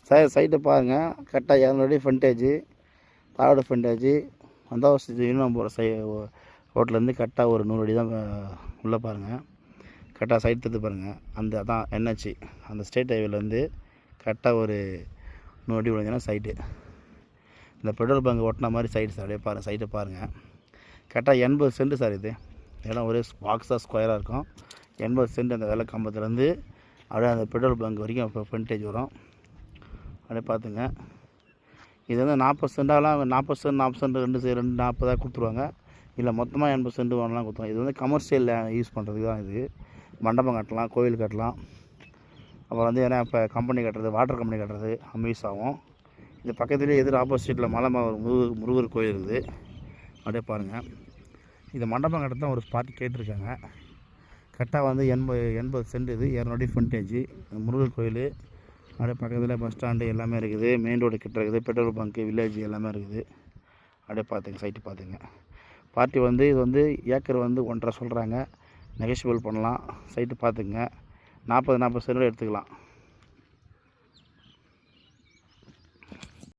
சைட்டை பாருங்கள். கரெக்டாக 200 அடி ஃப்ரண்டேஜு, தாரோட ஃப்ரண்டேஜு. வந்தாவசி இன்னும் போகிற ரோட்லேருந்து கரெக்டாக ஒரு 100 அடி தான் உள்ளே பாருங்கள். கரெக்டாக சைட் எடுத்து பாருங்கள். அந்த அதான் என்ஹெச், அந்த ஸ்டேட் ஹைவேலேருந்து கரெக்டாக ஒரு 100 அடி விழுந்தீங்கன்னா சைட்டு. இந்த பெட்ரோல் பங்க் ஓட்டின மாதிரி சைடு சார். அப்படியே பாருங்கள், சைட்டை பாருங்கள். கரெக்டாக 80 சென்ட் சார். இது இடம் ஒரே பாக்ஸாக ஸ்கொயராக இருக்கும். 80 சென்ட் அந்த வெள்ளை கம்பத்துலேருந்து அப்படியே அந்த பெட்ரோல் பங்க் வரைக்கும் இப்போ ஃப்ரண்டேஜ் வரும். அப்படியே பார்த்துங்க. இது வந்து 40 சென்டாலாம் 40 சென்ட் 2 40 கொடுத்துருவாங்க. இல்லை மொத்தமாக 80 சென்ட் வாங்கலாம் கொடுத்துருவாங்க. இது வந்து கமர்ஷியல் யூஸ் பண்ணுறதுக்கு தான். இது மண்டபம் கட்டலாம், கோவில் கட்டலாம், அப்புறம் வந்து ஏன்னா இப்போ கம்பெனி கட்டுறது, வாட்டர் கம்பெனி கட்டுறது நம்ம யூஸ் ஆகும். இது பக்கத்துலேயே எதிர் ஆப்போசிட்டில் மலை முருகர் கோயில் இருக்குது. அப்படியே பாருங்கள். இந்த மண்டபம் கட்ட தான் ஒரு பார்ட்டி கேட்டிருக்காங்க. கரெக்டாக வந்து 80 சென்ட். இது 200 அடி ஃப்ரண்டேஜ். முருகர் கோயில் அப்படியே பக்கத்தில் பஸ் ஸ்டாண்டு எல்லாமே இருக்குது. மெயின் ரோடு கிட்ட இருக்குது. பெட்ரோல் பங்க்கு, வில்லேஜ் எல்லாமே இருக்குது. அப்படியே பார்த்துங்க, சைட்டு பார்த்துங்க. பார்ட்டி வந்து இது வந்து ஏக்கர் வந்து 1.5 சொல்கிறாங்க. நெகோஷியபிள் பண்ணலாம். சைட்டு பார்த்துங்க. 40 சென்ட் எடுத்துக்கலாம்.